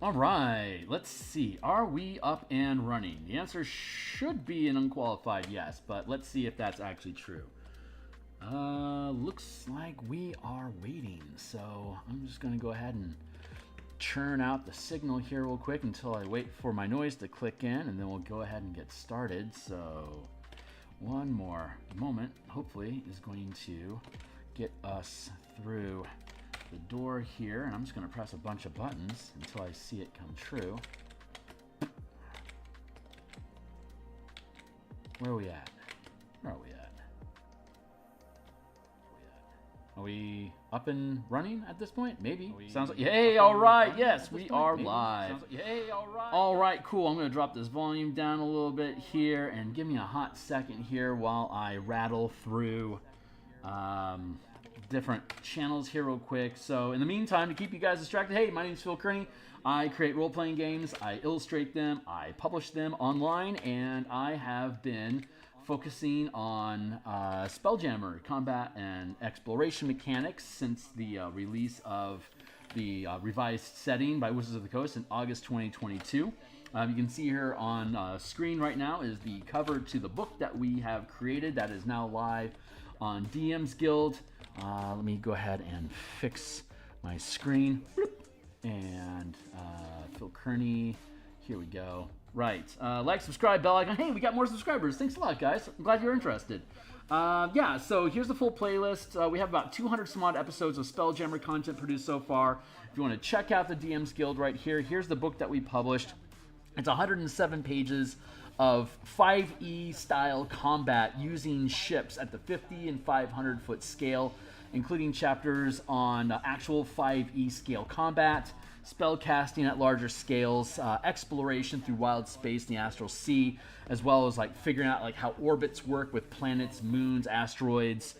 All right, let's see. Are we up and running? The answer should be an unqualified yes, but let's see if that's actually true. Looks like we are waiting, so I'm just gonna go ahead and churn out the signal here real quick until I wait for my noise to click in, and then we'll go ahead and get started. So one more moment, hopefully, is going to get us through the door here, and I'm just going to press a bunch of buttons until I see it come true. Where are we at? Where are we at? Are we up and running at this point? Maybe. Sounds like, hey, all right. Yes, we are live. Hey, all right. All right, cool. I'm going to drop this volume down a little bit here, and give me a hot second here while I rattle through different channels here real quick. So in the meantime, to keep you guys distracted, hey, my name is Theurgy. I create role-playing games, I illustrate them, I publish them online, and I have been focusing on Spelljammer Combat and Exploration mechanics since the release of the revised setting by Wizards of the Coast in August 2022. You can see here on screen right now is the cover to the book that we have created that is now live on DMsGuild. Let me go ahead and fix my screen. And Phil Kearney, here we go. Right, like, subscribe, bell icon. Hey, we got more subscribers. Thanks a lot, guys. I'm glad you're interested. Yeah, so here's the full playlist. We have about 200 some odd episodes of Spelljammer content produced so far. If you want to check out the DMsGuild right here, here's the book that we published. It's 107 pages of 5e style combat using ships at the 50 and 500 foot scale, including chapters on actual 5e scale combat, spell casting at larger scales, exploration through wild space in the astral sea, as well as like figuring out like how orbits work with planets, moons, asteroids,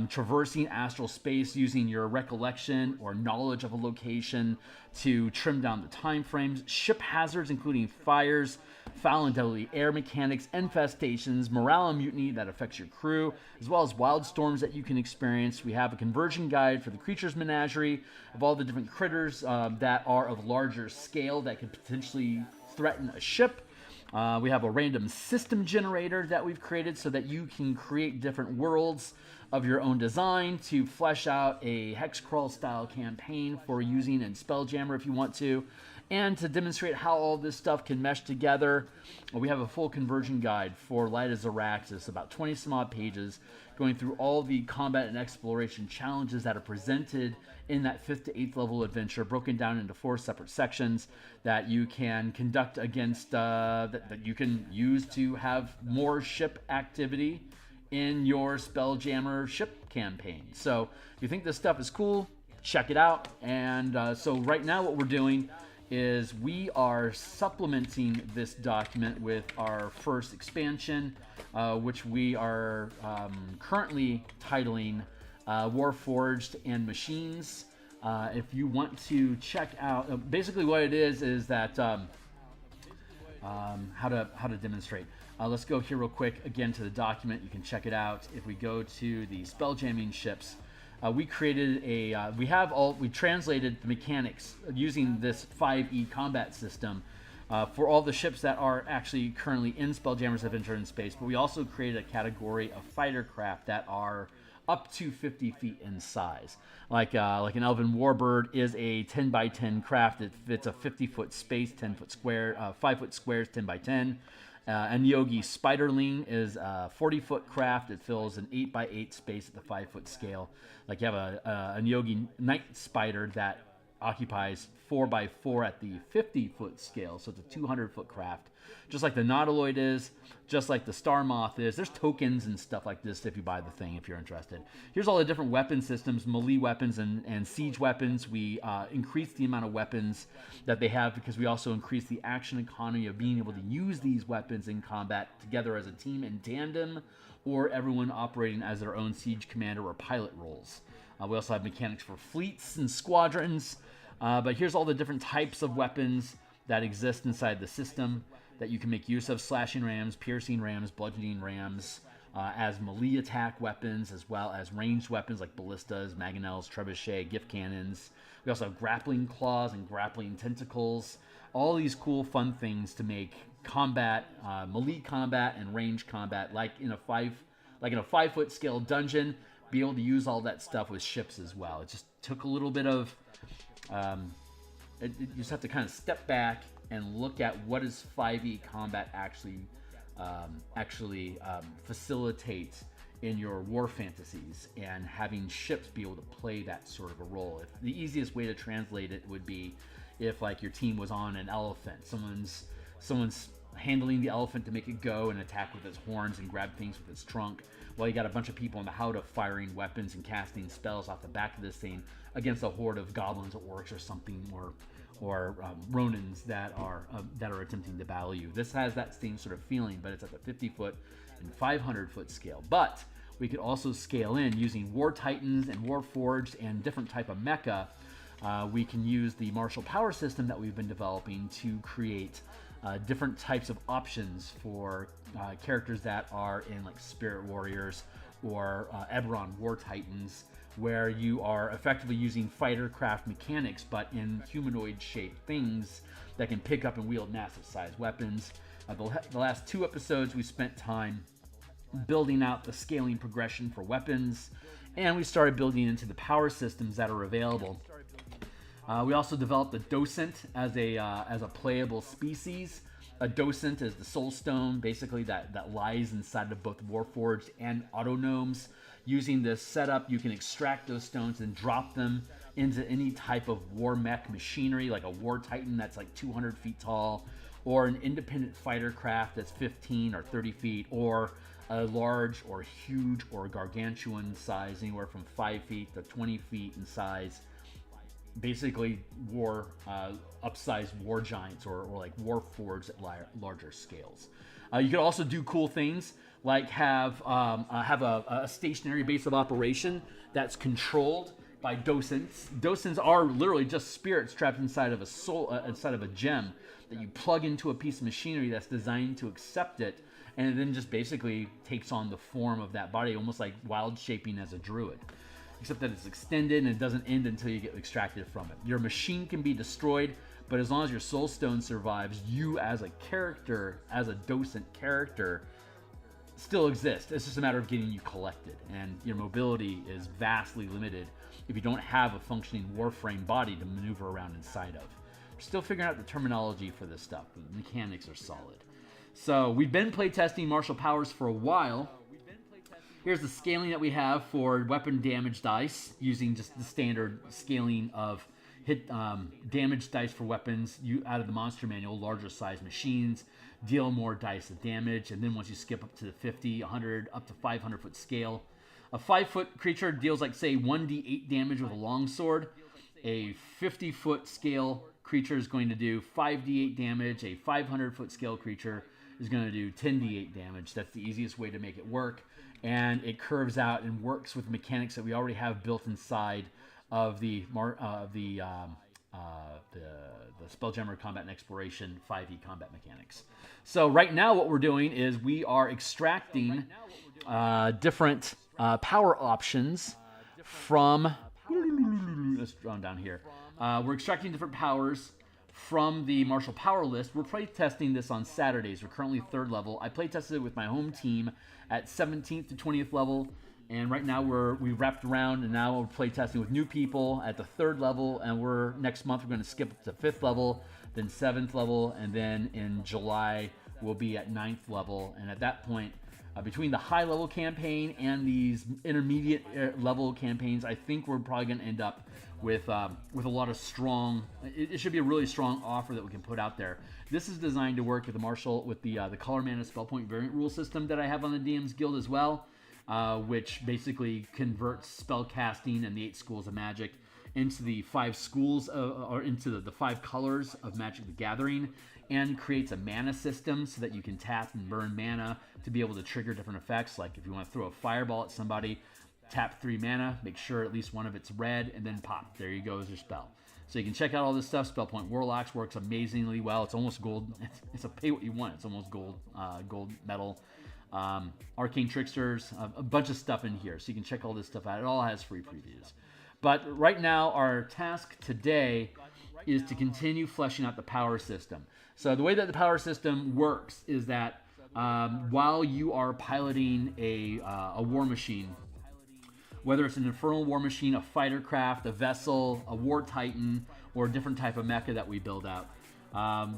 traversing astral space using your recollection or knowledge of a location to trim down the time frames, ship hazards including fires, foul and deadly air mechanics, infestations, morale and mutiny that affects your crew, as well as wild storms that you can experience. We have a conversion guide for the creatures menagerie of all the different critters that are of larger scale that could potentially threaten a ship. We have a random system generator that we've created so that you can create different worlds of your own design to flesh out a hex crawl style campaign for using in Spelljammer if you want to. And to demonstrate how all this stuff can mesh together, we have a full conversion guide for Light as Araxis, about 20 some odd pages, going through all the combat and exploration challenges that are presented in that 5th to 8th level adventure, broken down into 4 separate sections that you can conduct against, that you can use to have more ship activity in your Spelljammer ship campaign. So if you think this stuff is cool, check it out. And so right now what we're doing is we are supplementing this document with our first expansion, which we are currently titling Warforged and Machines. If you want to check out, basically what it is that how to demonstrate. Let's go here real quick again to the document. You can check it out. If we go to the spelljamming ships, we created a we translated the mechanics using this 5e combat system for all the ships that are actually currently in Spelljammer's Adventure in Space. But we also created a category of fighter craft that are up to 50 feet in size. Like an Elven Warbird is a 10 by 10 craft. It fits a 50-foot space, 10-foot square, 5-foot squares, 10 by 10. And Yogi Spiderling is a 40-foot craft. It fills an 8 by 8 space at the 5-foot scale. Like you have a Yogi Night Spider that occupies 4 by 4 at the 50-foot scale, so it's a 200-foot craft. Just like the Nautiloid is, just like the Star Moth is. There's tokens and stuff like this if you buy the thing, if you're interested. Here's all the different weapon systems, melee weapons and siege weapons. We increased the amount of weapons that they have because we also increased the action economy of being able to use these weapons in combat together as a team in tandem, or everyone operating as their own siege commander or pilot roles. We also have mechanics for fleets and squadrons. But here's all the different types of weapons that exist inside the system that you can make use of: slashing rams, piercing rams, bludgeoning rams, as melee attack weapons, as well as ranged weapons like ballistas, mangonels, trebuchet, gift cannons. We also have grappling claws and grappling tentacles. All these cool, fun things to make combat, melee combat, and range combat, like in a 5-foot scale dungeon, be able to use all that stuff with ships as well. It just took a little bit of, you just have to kind of step back and look at what does 5e combat actually facilitate in your war fantasies, and having ships be able to play that sort of a role. If the easiest way to translate it would be if like your team was on an elephant, someone's handling the elephant to make it go and attack with its horns and grab things with its trunk, while you got a bunch of people in the Howdah firing weapons and casting spells off the back of this thing against a horde of goblins or orcs or something, or Ronins that are attempting to battle you. This has that same sort of feeling, but it's at the 50-foot and 500-foot scale. But we could also scale in using War Titans and Warforged and different type of mecha. We can use the martial power system that we've been developing to create different types of options for characters that are in like Spirit Warriors or Eberron War Titans, where you are effectively using fighter craft mechanics, but in humanoid-shaped things that can pick up and wield massive-sized weapons. The last 2 episodes, we spent time building out the scaling progression for weapons, and we started building into the power systems that are available. We also developed a docent as a playable species. A docent is the soul stone, basically that lies inside of both Warforged and Autognomes. Using this setup, you can extract those stones and drop them into any type of war mech machinery, like a War Titan that's like 200 feet tall, or an independent fighter craft that's 15 or 30 feet, or a large or huge or gargantuan size, anywhere from 5 feet to 20 feet in size. Basically, upsized war giants or like Warforged at larger scales. You could also do cool things like have a stationary base of operation that's controlled by docents. Docents are literally just spirits trapped inside of a gem that you plug into a piece of machinery that's designed to accept it, and it then just basically takes on the form of that body, almost like wild shaping as a druid. Except that it's extended and it doesn't end until you get extracted from it. Your machine can be destroyed, but as long as your soul stone survives, you as a character, as a docent character, still exist. It's just a matter of getting you collected, and your mobility is vastly limited if you don't have a functioning warframe body to maneuver around inside of. We're still figuring out the terminology for this stuff, but the mechanics are solid. So we've been playtesting martial powers for a while. Here's the scaling that we have for weapon damage dice, using just the standard scaling of hit damage dice for weapons out of the monster manual. Larger size machines deal more dice of damage, and then once you skip up to the 50, 100, up to 500 foot scale, a 5-foot creature deals like say 1d8 damage with a longsword. A 50-foot scale creature is going to do 5d8 damage. A 500-foot scale creature is going to do 10d8 damage. That's the easiest way to make it work. And it curves out and works with mechanics that we already have built inside of the Spelljammer Combat Exploration 5e combat mechanics. So right now what we're doing is we are extracting different power options from... Let's draw down here. We're extracting different powers from the martial power list. We're playtesting this on Saturdays. We're currently 3rd level. I playtested it with my home team at 17th to 20th level, and right now we've wrapped around, and now we're playtesting with new people at the 3rd level, and next month we're going to skip up to 5th level, then 7th level, and then in July we'll be at 9th level. And at that point, between the high level campaign and these intermediate level campaigns, I think we're probably going to end up with a lot of strong. It should be a really strong offer that we can put out there. This is designed to work with the color mana spell point variant rule system that I have on the DMsGuild as well, which basically converts spell casting and the 8 schools of magic into the 5 schools or into the 5 colors of Magic the Gathering, and creates a mana system so that you can tap and burn mana to be able to trigger different effects. Like if you want to throw a fireball at somebody, tap 3 mana, make sure at least one of it's red, and then pop. There you go as your spell. So you can check out all this stuff. Spellpoint Warlocks works amazingly well. It's almost gold. It's a pay what you want. It's almost gold medal. Arcane Tricksters, a bunch of stuff in here. So you can check all this stuff out. It all has free previews. But right now, our task today is to continue fleshing out the power system. So the way that the power system works is that while you are piloting a war machine, whether it's an infernal war machine, a fighter craft, a vessel, a war titan, or a different type of mecha that we build out,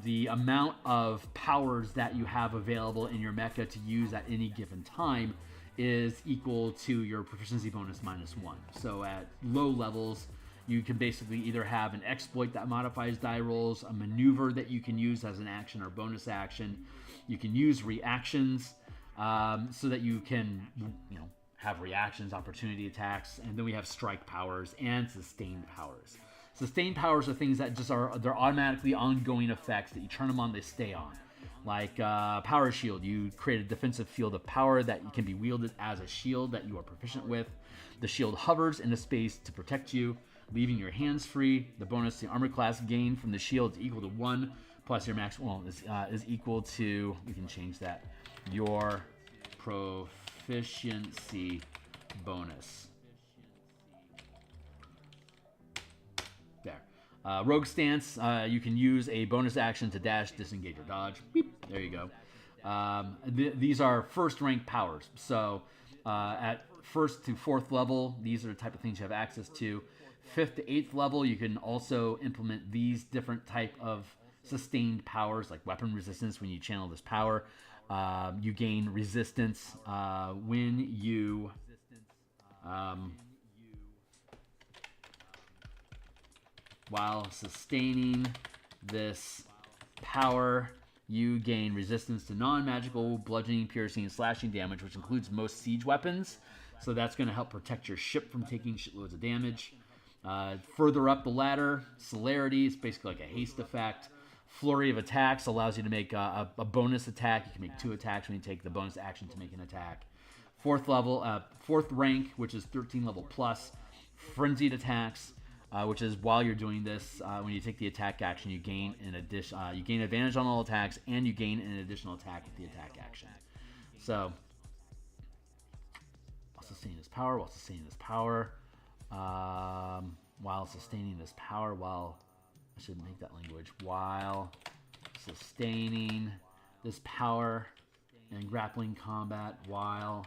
the amount of powers that you have available in your mecha to use at any given time is equal to your proficiency bonus -1. So at low levels, you can basically either have an exploit that modifies die rolls, a maneuver that you can use as an action or bonus action. You can use reactions so that you can, have reactions, opportunity attacks, and then we have strike powers and sustained powers. Sustained powers are things that they're automatically ongoing effects that you turn them on, they stay on. Like Power Shield, you create a defensive field of power that can be wielded as a shield that you are proficient with. The shield hovers in a space to protect you, leaving your hands free. The bonus the armor class gain from the shield is equal to 1, plus your max is equal to, we can change that, your proficiency bonus. There. Rogue Stance, you can use a bonus action to dash, disengage, or dodge. Beep. There you go. These are first rank powers. So at 1st to 4th level, these are the type of things you have access to. 5th to 8th level, you can also implement these different type of sustained powers, like weapon resistance. When you channel this power, you gain resistance when you while sustaining this power, you gain resistance to non-magical bludgeoning, piercing, and slashing damage, which includes most siege weapons. So that's going to help protect your ship from taking shitloads of damage. Further up the ladder, Celerity is basically like a haste effect. Flurry of Attacks allows you to make a bonus attack. You can make 2 attacks when you take the bonus action to make an attack. 4th rank, which is 13 level plus. Frenzied Attacks, which is while you're doing this, when you take the attack action, you gain you gain advantage on all attacks, and you gain an additional attack with the attack action. So, while sustaining this power, while sustaining this power, while sustaining this power, I should make that language, while sustaining this power and grappling combat, while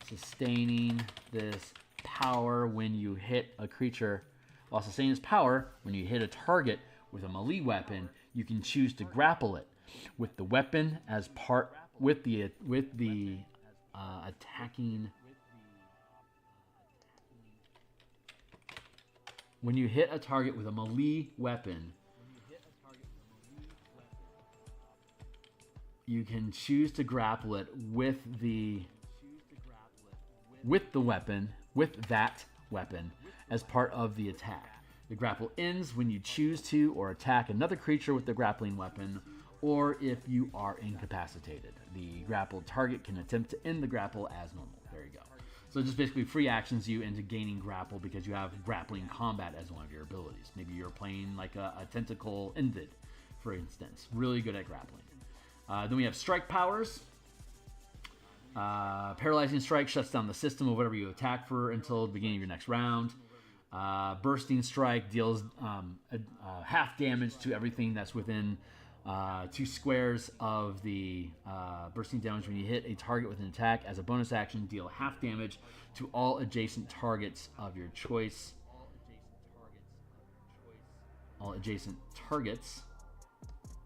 sustaining this power when you hit a creature, while sustaining this power when you hit a target with a melee weapon, you can choose to grapple it with the weapon as part with the attacking. When you hit a target with a melee weapon, you can choose to grapple it with that weapon as part of the attack. The grapple ends when you choose to or attack another creature with the grappling weapon, or if you are incapacitated. The grappled target can attempt to end the grapple as normal. There you go. So it just basically free actions you into gaining grapple because you have grappling combat as one of your abilities. Maybe you're playing like a tentacle Invid, for instance. Really good at grappling. Then we have strike powers. Paralyzing Strike shuts down the system of whatever you attack for until the beginning of your next round. Bursting Strike deals half damage to everything that's within 2 squares of the bursting damage. When you hit a target with an attack, as a bonus action, deal half damage to all adjacent targets of your choice. All adjacent targets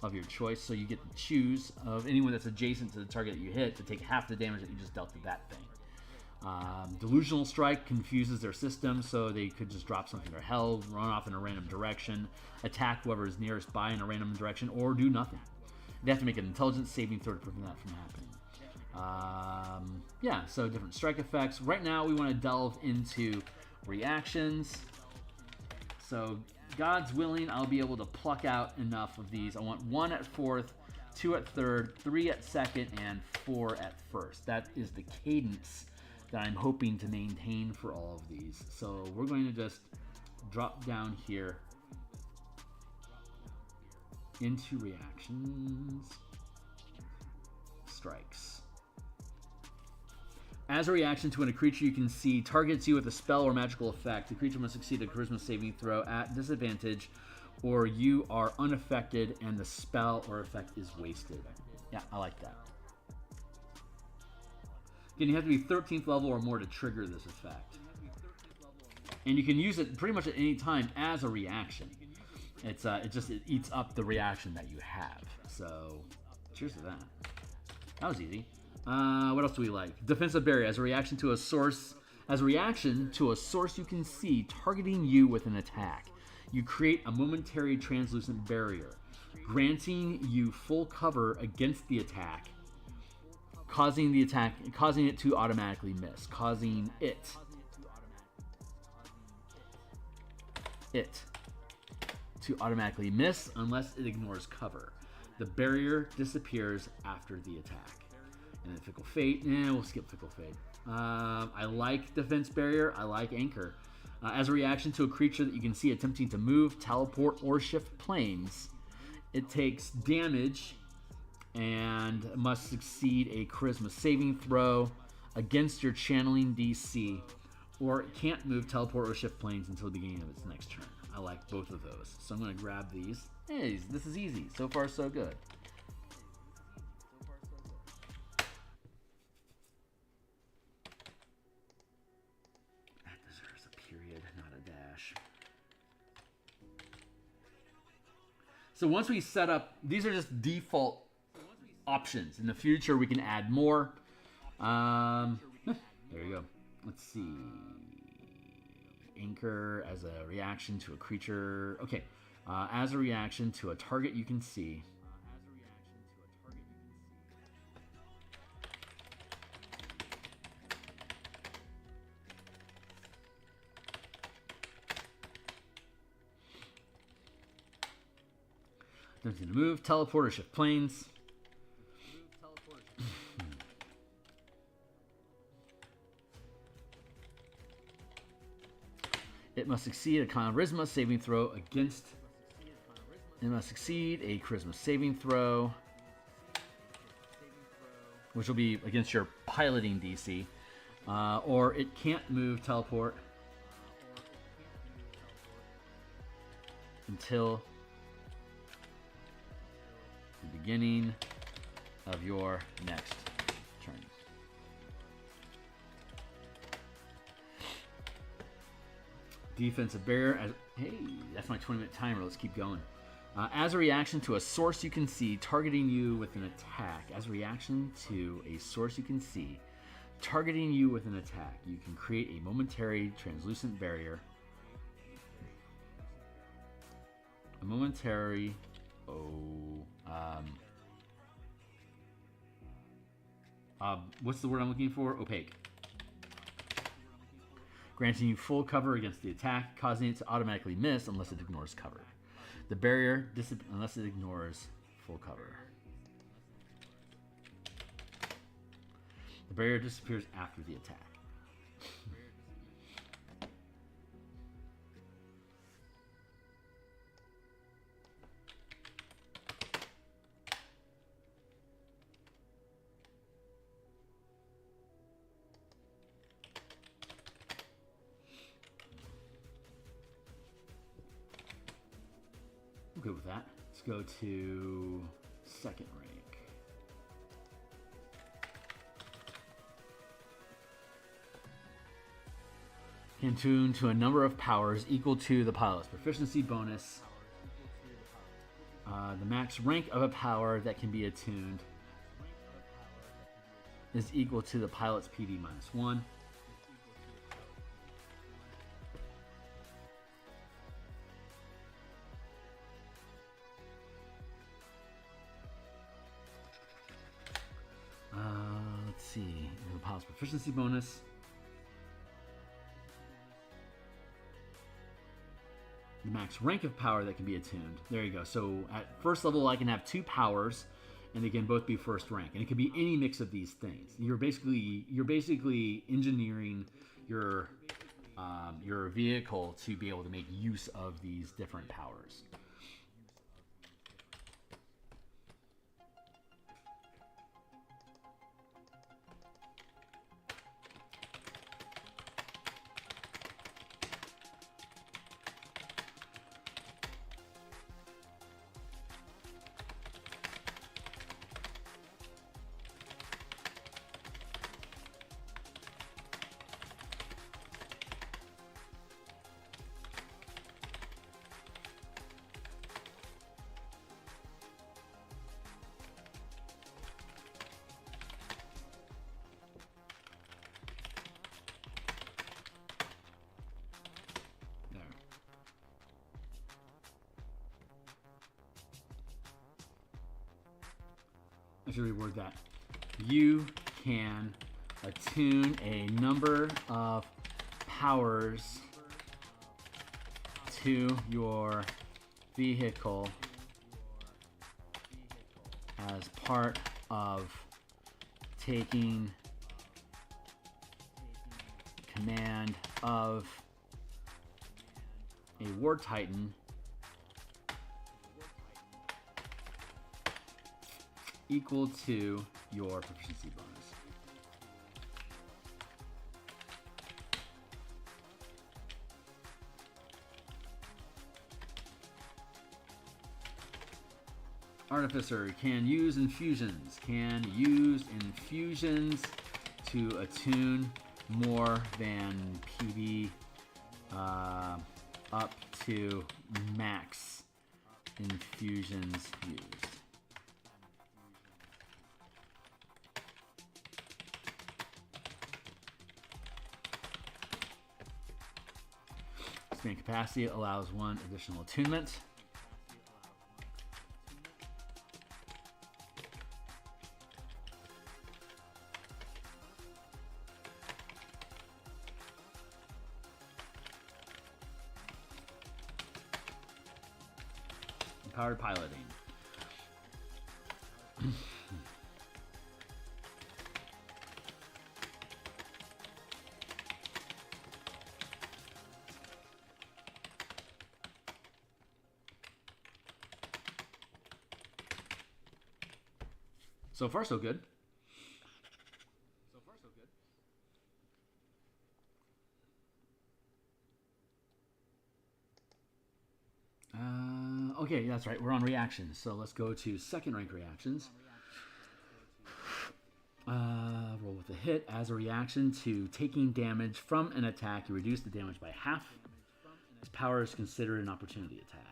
of your choice. So you get to choose of anyone that's adjacent to the target that you hit to take half the damage that you just dealt to that thing. Delusional Strike confuses their system, so they could just drop something or hell, run off in a random direction, attack whoever is nearest by in a random direction, or do nothing. They have to make an intelligence saving throw to prevent that from happening. Yeah, so different strike effects. Right now we want to delve into reactions. So God's willing, I'll be able to pluck out enough of these. I want 1 at 4th, 2 at 3rd, 3 at 2nd, and 4 at 1st. That is the cadence that I'm hoping to maintain for all of these. So we're going to just drop down here into reactions, strikes. As a reaction to when a creature you can see targets you with a spell or magical effect, the creature must succeed a charisma saving throw at disadvantage, or you are unaffected and the spell or effect is wasted. Yeah, I like that. Again, you have to be 13th level or more to trigger this effect. And you can use it pretty much at any time as a reaction. It eats up the reaction that you have. So, cheers to that. That was easy. What else do we like? Defensive barrier as a reaction to a source. As a reaction to a source you can see targeting you with an attack, you create a momentary translucent barrier, granting you full cover against the attack, causing it to automatically miss, causing it to automatically miss unless it ignores cover. The barrier disappears after the attack. And then Fickle Fate, we'll skip Fickle Fate. I like Defense Barrier, I like Anchor. As a reaction to a creature that you can see attempting to move, teleport, or shift planes, it takes damage and must succeed a Charisma saving throw against your channeling DC, or it can't move, teleport, or shift planes until the beginning of its next turn. I like both of those. So I'm going to grab these. Hey, this is easy. So far, so good. So once we set up, these are just default options. In the future, we can add more. There you go. Let's see. Anchor as a reaction to a creature. Okay. As a reaction to a target you can see. Attempting to move, teleport, or shift planes. It must succeed a charisma saving throw against. It must succeed a charisma saving throw, which will be against your piloting DC, or it can't move, teleport until the beginning of your next turn. Defensive barrier. Hey, that's my 20-minute timer. Let's keep going. As a reaction to a source you can see targeting you with an attack. As a reaction to a source you can see targeting you with an attack, you can create a momentary translucent barrier. A momentary... what's the word I'm looking for? Opaque. Granting you full cover against the attack, causing it to automatically miss unless it ignores cover. The barrier unless it ignores full cover. The barrier disappears after the attack. Good with that. Let's go to second rank. Can tune to a number of powers equal to the pilot's proficiency bonus. The max rank of a power that can be attuned is equal to the pilot's PD -1. Let's see. The pilot's proficiency bonus. The max rank of power that can be attuned. There you go. So at first level, I can have 2 powers, and they can both be first rank, and it can be any mix of these things. You're basically engineering your vehicle to be able to make use of these different powers. I should reword that. You can attune a number of powers to your vehicle as part of taking command of a War Titan equal to your proficiency bonus. Artificer can use infusions. Can use infusions to attune more than PV up to max infusions used. Expand capacity allows one additional attunement. Empowered piloting. So far, so good. Okay, that's right. We're on reactions. So let's go to second rank reactions. Roll with a hit. As a reaction to taking damage from an attack, you reduce the damage by half. This power is considered an opportunity attack.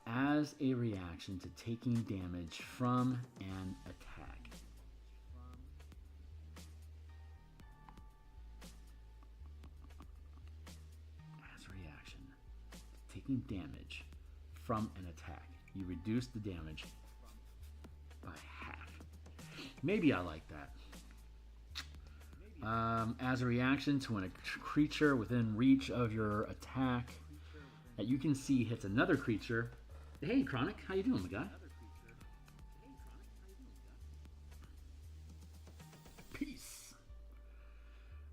As a reaction to taking damage from an attack. As a reaction to taking damage from an attack, you reduce the damage by half. Maybe I like that. As a reaction to when a creature within reach of your attack that you can see hits another creature. Hey, Chronic, how you doing, my guy? Peace.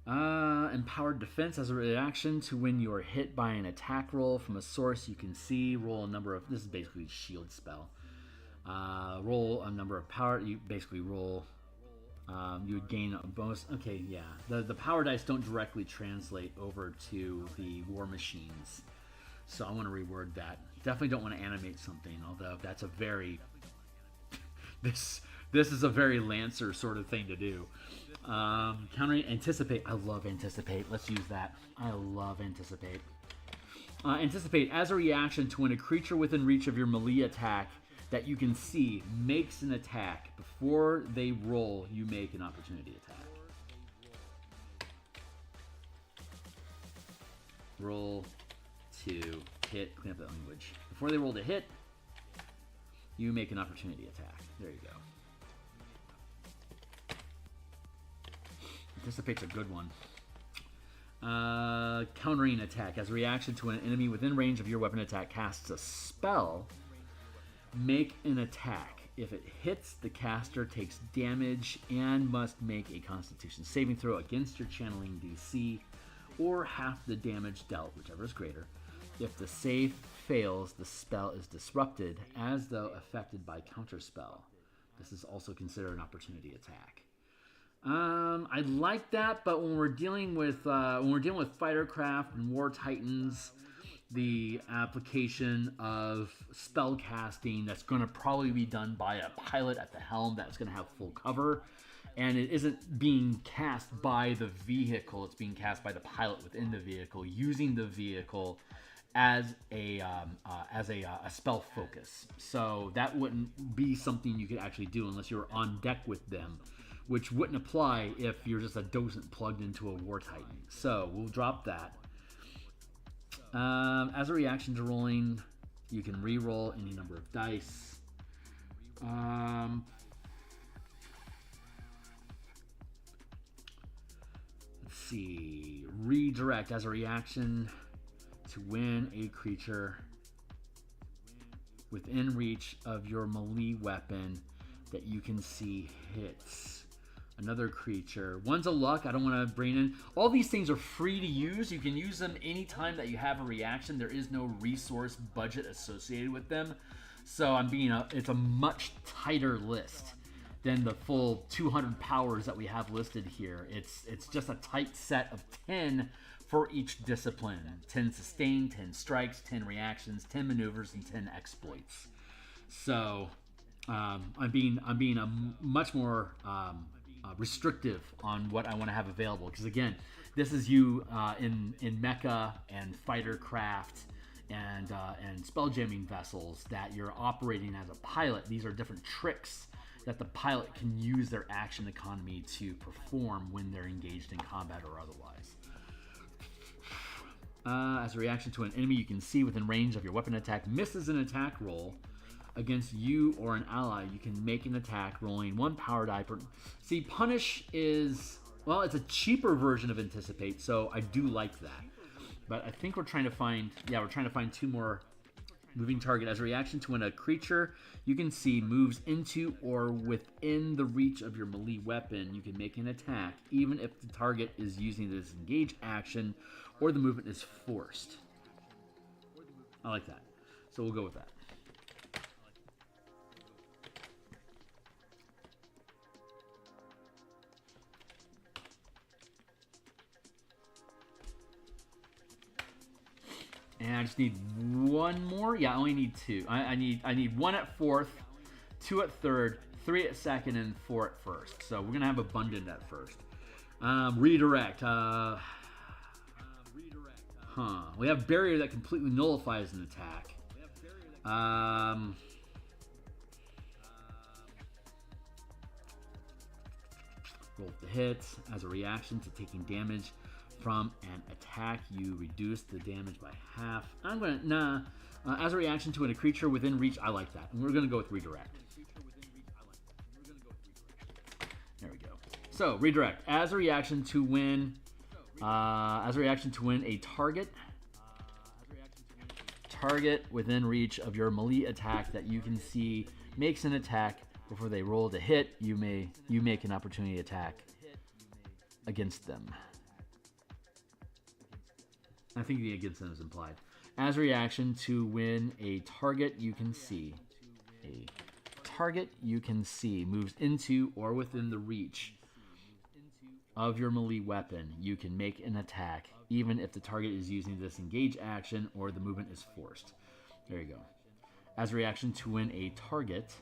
Empowered defense as a reaction to when you are hit by an attack roll from a source you can see. Roll a number of. This is basically a shield spell. Roll a number of power. You basically roll. You would gain a bonus. Okay, yeah. The power dice don't directly translate over to the war machines, so I want to reword that. Definitely don't want to animate something, although that's a very this is a very Lancer sort of thing to do. Countering anticipate. I love anticipate. Let's use that. I love anticipate. Anticipate as a reaction to when a creature within reach of your melee attack that you can see makes an attack. Before they roll, you make an opportunity attack. Roll to hit. Clean up that language. Before they roll to hit, you make an opportunity attack. There you go. Anticipate's a good one. Countering attack. As a reaction to an enemy within range of your weapon attack casts a spell, make an attack. If it hits, the caster takes damage and must make a Constitution saving throw against your channeling DC, or half the damage dealt, whichever is greater. If the save fails, the spell is disrupted as though affected by counterspell. This is also considered an opportunity attack. I like that, but when we're dealing with Fightercraft and War Titans, the application of spell casting that's going to probably be done by a pilot at the helm that's going to have full cover, and it isn't being cast by the vehicle, it's being cast by the pilot within the vehicle, using the vehicle as a spell focus. So that wouldn't be something you could actually do unless you were on deck with them, which wouldn't apply if you're just a docent plugged into a War Titan. So we'll drop that. As a reaction to rolling, you can re-roll any number of dice. see. Redirect as a reaction to when a creature within reach of your melee weapon that you can see hits another creature. One's a luck. I don't want to bring in. All these things are free to use. You can use them anytime that you have a reaction. There is no resource budget associated with them. So it's a much tighter list than the full 200 powers that we have listed here. It's just a tight set of 10 for each discipline. 10 sustain, 10 strikes, 10 reactions, 10 maneuvers, and 10 exploits. So I'm being a much more restrictive on what I want to have available, because again, this is you in mecha and fighter craft and spelljamming vessels that you're operating as a pilot. These are different tricks that the pilot can use their action economy to perform when they're engaged in combat or otherwise. As a reaction to an enemy you can see within range of your weapon attack misses an attack roll against you or an ally, you can make an attack rolling 1 power die per... See, Punish is... Well, it's a cheaper version of Anticipate, so I do like that. But I think we're trying to find... Yeah, we're trying to find 2 more. Moving target. As a reaction to when a creature you can see moves into or within the reach of your melee weapon, you can make an attack, even if the target is using the disengage action or the movement is forced. I like that. So we'll go with that. And I just need 1 more. Yeah, I only need 2. I need 1 at 4th, 2 at 3rd, 3 at 2nd, and 4 at 1st. So we're gonna have abundant at 1st. Redirect. We have barrier that completely nullifies an attack. Roll the hit as a reaction to taking damage from an attack. You reduce the damage by half. I'm gonna as a reaction to a creature within reach. I like that. And we're gonna go with redirect. There we go. So redirect as a reaction to when a target within reach of your melee attack that you can see makes an attack. Before they roll to hit, you make an opportunity attack against them. I think the against them is implied. As a reaction to when a target you can see moves into or within the reach of your melee weapon, you can make an attack, even if the target is using the disengage action or the movement is forced. There you go. As a reaction to when a target,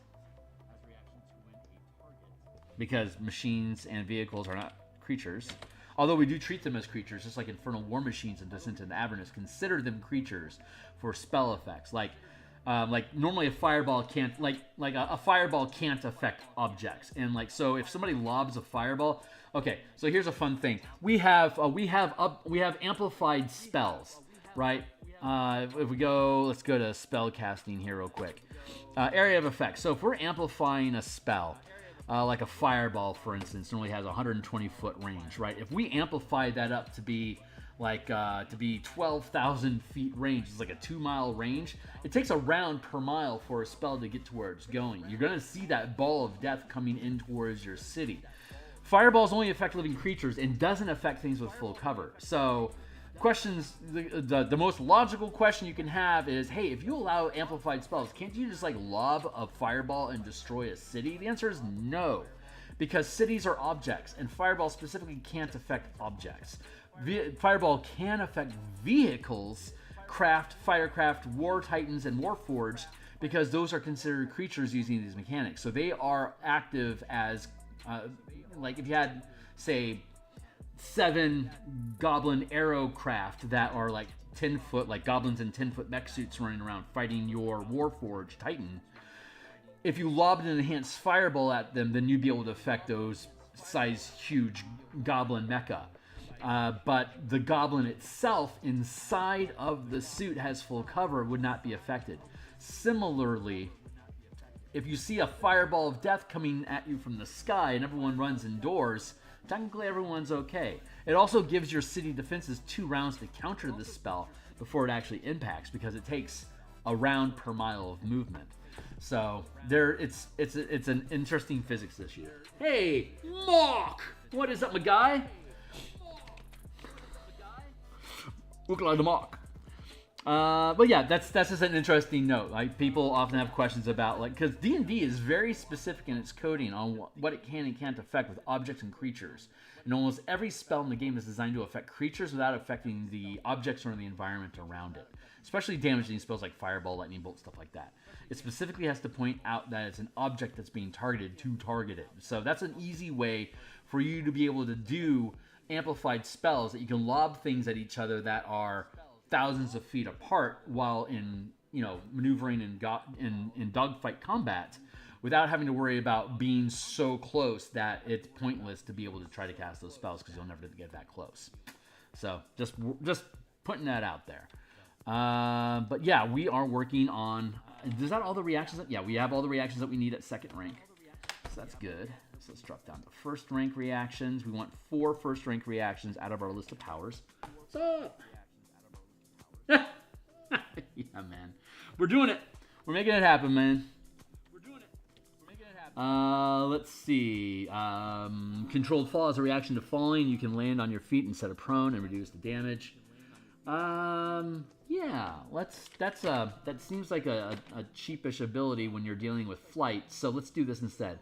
because machines and vehicles are not creatures, although we do treat them as creatures, just like Infernal War Machines and Descent into Avernus consider them creatures for spell effects. Like normally a fireball can't, a fireball can't affect objects, and so if somebody lobs a fireball, okay. So here's a fun thing: we have amplified spells, right? If we go, let's go to spell casting here real quick. Area of effect. So if we're amplifying a spell. Like a fireball, for instance, normally has a 120-foot range, right? If we amplify that up to be 12,000 feet range, it's like a 2-mile range. It takes a round per mile for a spell to get to where it's going. You're going to see that ball of death coming in towards your city. Fireballs only affect living creatures and doesn't affect things with full cover. So questions, the most logical question you can have is, hey, if you allow amplified spells, can't you just lob a fireball and destroy a city? The answer is no, because cities are objects, and fireball specifically can't affect objects. Fireball can affect vehicles, craft, firecraft, war titans, and warforged, because those are considered creatures using these mechanics. So they are active as, if you had, say, 7 goblin arrow craft that are 10 foot, like goblins in 10-foot mech suits running around fighting your Warforged Titan. If you lobbed an enhanced fireball at them, then you'd be able to affect those size huge goblin mecha. But the goblin itself inside of the suit has full cover, would not be affected. Similarly, if you see a fireball of death coming at you from the sky and everyone runs indoors, technically everyone's okay. It also gives your city defenses 2 rounds to counter this spell before it actually impacts, because it takes a round per mile of movement. So it's an interesting physics issue. Hey, Mock! What is up, my guy? Look like the Mock. But yeah, that's just an interesting note. Like, people often have questions about, like, because D&D is very specific in its coding on what it can and can't affect with objects and creatures. And almost every spell in the game is designed to affect creatures without affecting the objects or the environment around it. Especially damaging spells like Fireball, Lightning Bolt, stuff like that. It specifically has to point out that it's an object that's being targeted to target it. So that's an easy way for you to be able to do amplified spells, that you can lob things at each other that are thousands of feet apart while in, maneuvering in dogfight combat, without having to worry about being so close that it's pointless to be able to try to cast those spells, because you'll never get that close. So just putting that out there. But yeah, we are working on. Is that all the reactions? Yeah, we have all the reactions that we need at 2nd rank. So that's good. So let's drop down to 1st rank reactions. We want 4 1st rank reactions out of our list of powers. What's up? Yeah, man. We're doing it. We're making it happen, man. Let's see. Controlled fall is a reaction to falling. You can land on your feet instead of prone and reduce the damage. Yeah, that seems like a cheapish ability when you're dealing with flight. So let's do this instead.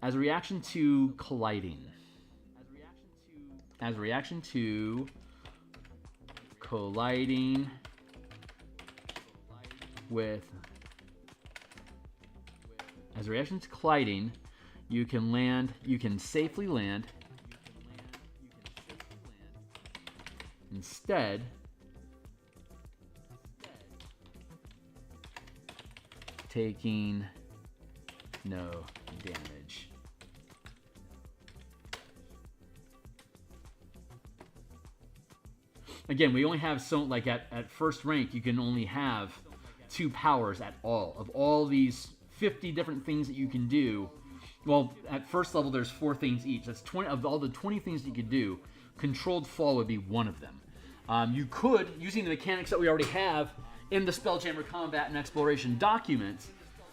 As a reaction to colliding. As a reaction to colliding with. As a reaction to colliding, you can safely land. Instead, taking no damage. Again, we only have like at 1st rank, you can only have 2 powers at all. Of all these 50 different things that you can do, well, at 1st level, there's 4 things each. That's 20 of all the 20 things that you could do. Controlled fall would be one of them. You could, using the mechanics that we already have in the Spelljammer Combat and Exploration document,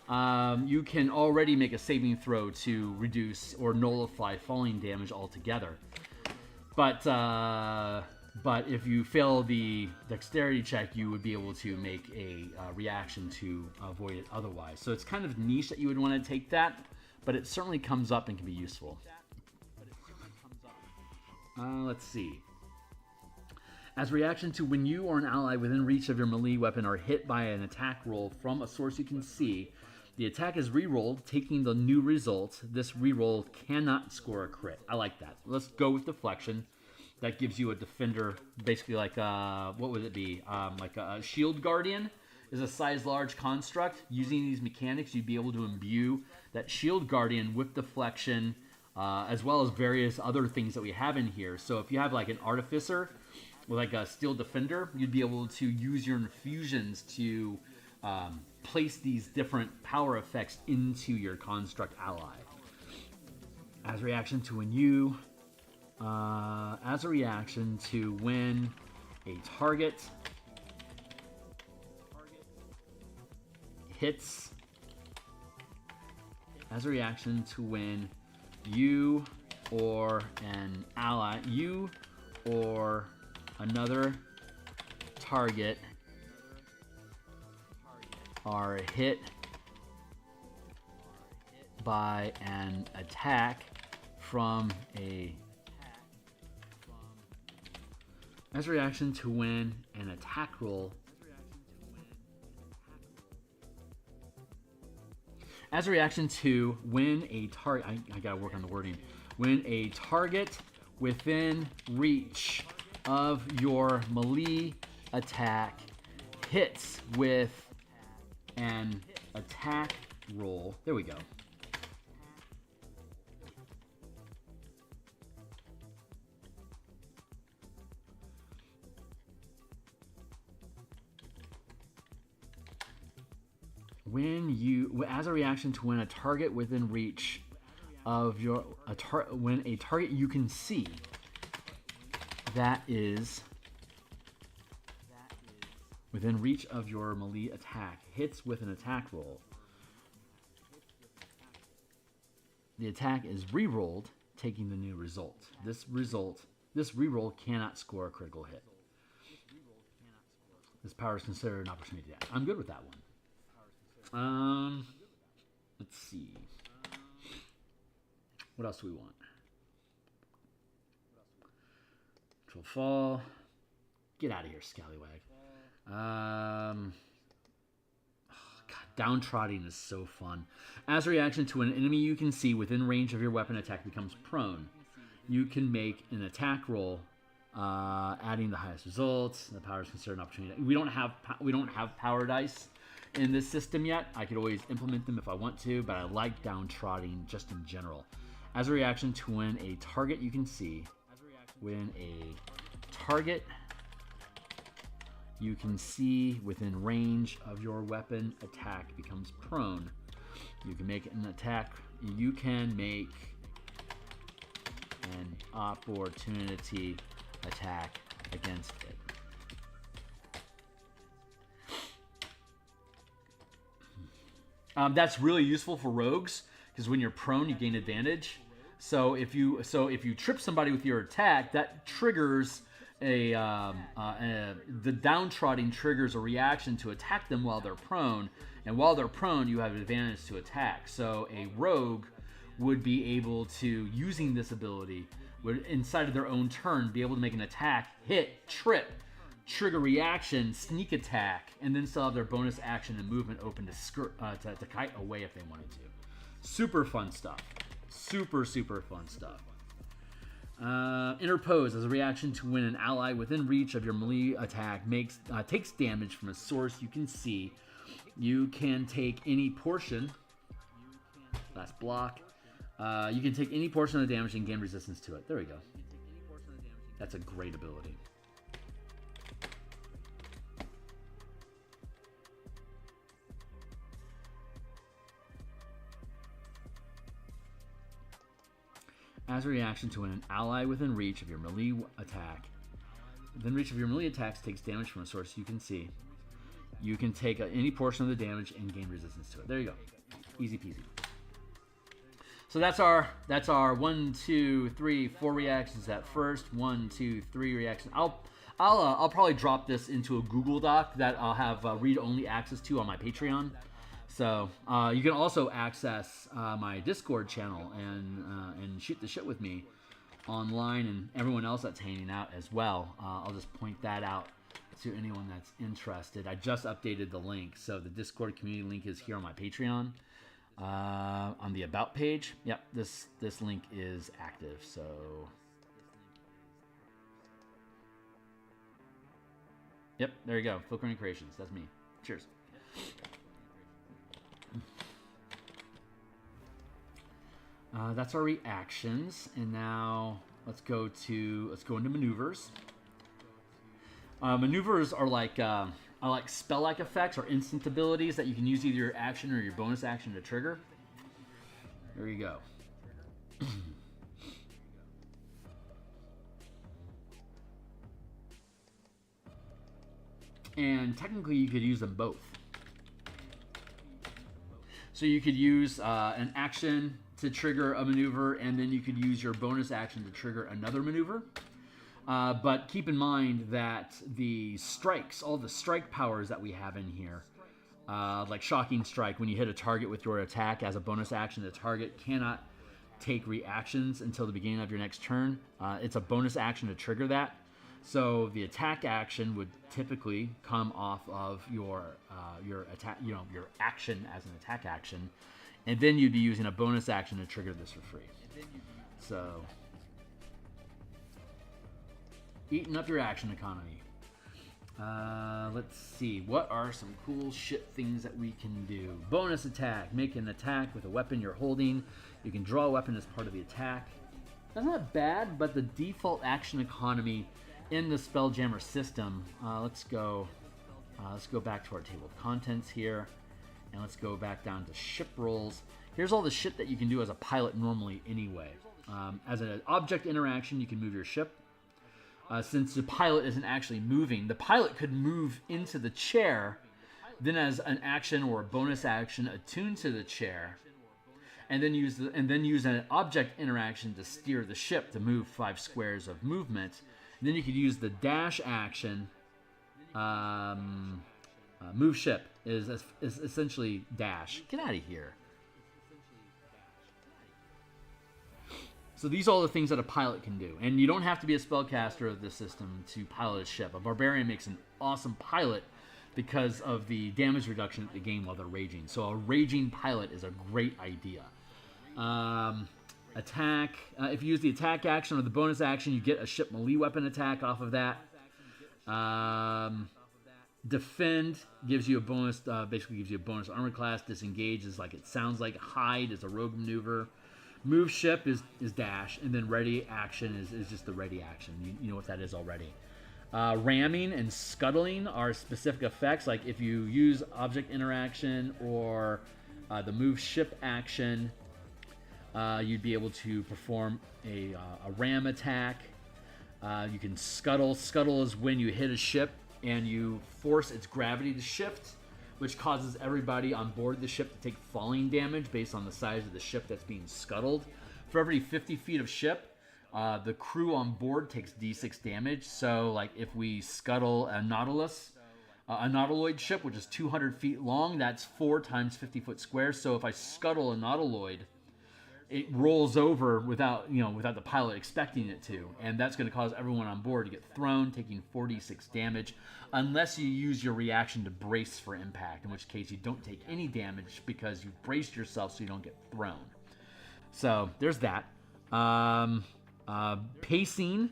you can already make a saving throw to reduce or nullify falling damage altogether. But if you fail the dexterity check, you would be able to make a reaction to avoid it otherwise. So it's kind of niche that you would want to take that, but it certainly comes up and can be useful. Let's see. As a reaction to when you or an ally within reach of your melee weapon are hit by an attack roll from a source you can see, the attack is re-rolled, taking the new result. This re-roll cannot score a crit. I like that. Let's go with deflection. That gives you a defender, basically like, what would it be? Like a shield guardian is a size large construct. Using these mechanics, you'd be able to imbue that shield guardian with deflection, as well as various other things that we have in here. So if you have like an artificer with like a steel defender, you'd be able to use your infusions to place these different power effects into your construct ally. As a reaction to when you... as a reaction to when a target hits, as a reaction to when you or an ally, you or another target are hit by an attack from a... As a reaction to when an attack roll... As a reaction to when a target... I gotta work on the wording. When a target within reach of your melee attack hits with an attack roll... There we go. When you, as a reaction to when a target within reach of your when a target you can see that is within reach of your melee attack hits with an attack roll, the attack is re-rolled, taking the new result. This re-roll cannot score a critical hit. This power is considered an opportunity attack. I'm good with that one. Let's see. What else do we want? Control fall. Get out of here, scallywag. God, downtrodden is so fun. As a reaction to an enemy you can see within range of your weapon attack becomes prone, you can make an attack roll, adding the highest results. The power is considered an opportunity. We don't have power dice in this system yet. I could always implement them if I want to, but I like downtrodden just in general. As a reaction to when a target you can see, when a target you can see within range of your weapon attack becomes prone, you can make an attack. You can make an opportunity attack against it. That's really useful for rogues because when you're prone, you gain advantage. So if you trip somebody with your attack, that triggers the downtrodden triggers a reaction to attack them while they're prone, and while they're prone, you have an advantage to attack. So a rogue would be able to, using this ability, would inside of their own turn be able to make an attack, hit, trip, trigger reaction, sneak attack, and then still have their bonus action and movement open to kite away if they wanted to. Super fun stuff. Super fun stuff. Interpose as a reaction to when an ally within reach of your melee attack takes damage from a source you can see. You can take any portion. Last block. You can take any portion of the damage and gain resistance to it. There we go. That's a great ability. As a reaction to when an ally within reach of your melee attack, takes damage from a source you can see, you can take any portion of the damage and gain resistance to it. There you go, easy peasy. So that's our 1, 2, 3, 4 reactions at first. 1, 2, 3 reactions. I'll probably drop this into a Google Doc that I'll have read-only access to on my Patreon. So you can also access my Discord channel and shoot the shit with me online, and everyone else that's hanging out as well. I'll just point that out to anyone that's interested. I just updated the link, so the Discord community link is here on my Patreon on the About page. Yep, this link is active. So yep, there you go. Phil Kearney Creations. That's me. Cheers. That's our reactions, and now let's go into maneuvers. Maneuvers are like spell-like effects or instant abilities that you can use either your action or your bonus action to trigger. There you go. And technically, you could use them both. So you could use an action to trigger a maneuver, and then you could use your bonus action to trigger another maneuver. But keep in mind that the strikes, all the strike powers that we have in here, like Shocking Strike, when you hit a target with your attack as a bonus action, the target cannot take reactions until the beginning of your next turn. It's a bonus action to trigger that. So the attack action would typically come off of your attack, your action as an attack action, and then you'd be using a bonus action to trigger this for free. So eating up your action economy. Let's see. What are some cool shit things that we can do? Bonus attack. Make an attack with a weapon you're holding. You can draw a weapon as part of the attack. That's not bad, but the default action economy in the Spelljammer system. Let's go back to our table of contents here, And let's go back down to ship rolls. Here's all the shit that you can do as a pilot normally anyway. As an object interaction, you can move your ship. Since the pilot isn't actually moving, the pilot could move into the chair, then as an action or a bonus action, attune to the chair, and then use an object interaction to steer the ship to move 5 squares of movement. And then you could use the dash action. Move ship is essentially dash. Get out of here. So these are all the things that a pilot can do. And you don't have to be a spellcaster of this system to pilot a ship. A barbarian makes an awesome pilot because of the damage reduction that they gain while they're raging. So a raging pilot is a great idea. Attack. If you use the attack action or the bonus action, you get a ship melee weapon attack off of that. Defend gives you a bonus, basically gives you a bonus armor class. Disengage is like it sounds like. Hide is a rogue maneuver. Move ship is dash, and then ready action is just the ready action. You know what that is already. Ramming and scuttling are specific effects, like if you use object interaction or the move ship action, you'd be able to perform a ram attack. You can scuttle. Scuttle is when you hit a ship and you force its gravity to shift, which causes everybody on board the ship to take falling damage based on the size of the ship that's being scuttled. For every 50 feet of ship, the crew on board takes d6 damage. So, like, if we scuttle a Nautilus, a Nautiloid ship, which is 200 feet long, that's 4 times 50 foot squares. So if I scuttle a Nautiloid, it rolls over without the pilot expecting it to, and that's going to cause everyone on board to get thrown, taking 46 damage, unless you use your reaction to brace for impact, in which case you don't take any damage because you've braced yourself so you don't get thrown. So there's that. Pacing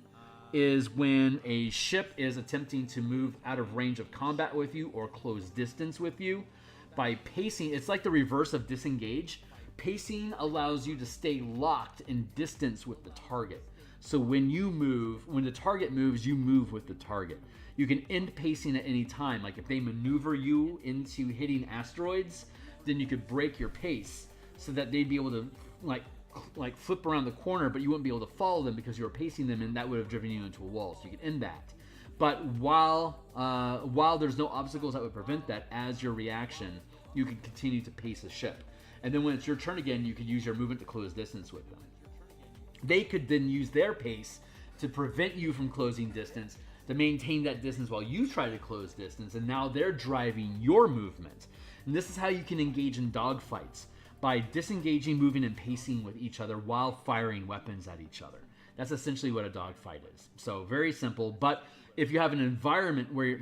is when a ship is attempting to move out of range of combat with you or close distance with you. By pacing, it's like the reverse of disengage. Pacing allows you to stay locked in distance with the target. So when the target moves, you move with the target. You can end pacing at any time. Like if they maneuver you into hitting asteroids, then you could break your pace so that they'd be able to like flip around the corner, but you wouldn't be able to follow them because you were pacing them, and that would have driven you into a wall. So you could end that. But while there's no obstacles that would prevent that, as your reaction, you can continue to pace the ship. And then when it's your turn again, you could use your movement to close distance with them. They could then use their pace to prevent you from closing distance, to maintain that distance while you try to close distance, and now they're driving your movement. And this is how you can engage in dogfights, by disengaging, moving, and pacing with each other while firing weapons at each other. That's essentially what a dogfight is. So very simple, but if you have an environment where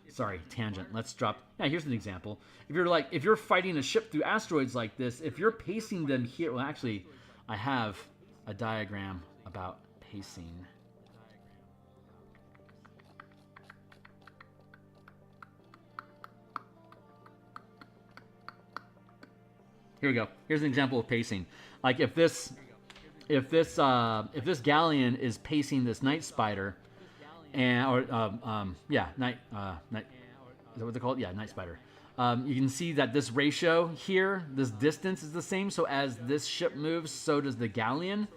sorry, tangent. Let's drop. Yeah, here's an example. If you're fighting a ship through asteroids like this, if you're pacing them here, well, actually, I have a diagram about pacing. Here we go. Here's an example of pacing. Like if this galleon is pacing this night spider, night. Is that what they're called? Yeah, night spider. You can see that this ratio here, this distance is the same. So as this ship moves, so does the galleon.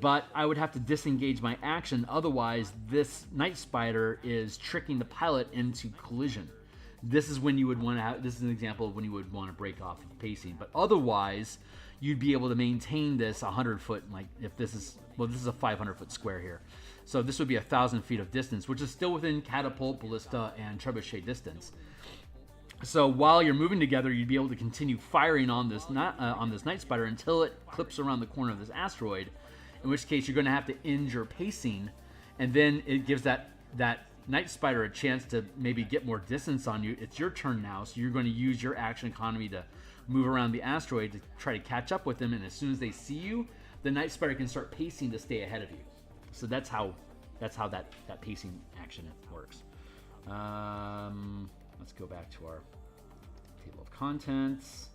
But I would have to disengage my action. Otherwise, this night spider is tricking the pilot into collision. This is when you would want to have. This is an example of when you would want to break off pacing. But otherwise, you'd be able to maintain this 100 foot. Like if this is a 500 foot square here. So this would be 1,000 feet of distance, which is still within catapult, ballista, and trebuchet distance. So while you're moving together, you'd be able to continue firing on this night spider until it clips around the corner of this asteroid. In which case, you're going to have to end your pacing, and then it gives that night spider a chance to maybe get more distance on you. It's your turn now, so you're going to use your action economy to move around the asteroid to try to catch up with them. And as soon as they see you, the night spider can start pacing to stay ahead of you. So that's how that pacing action works. Let's go back to our table of contents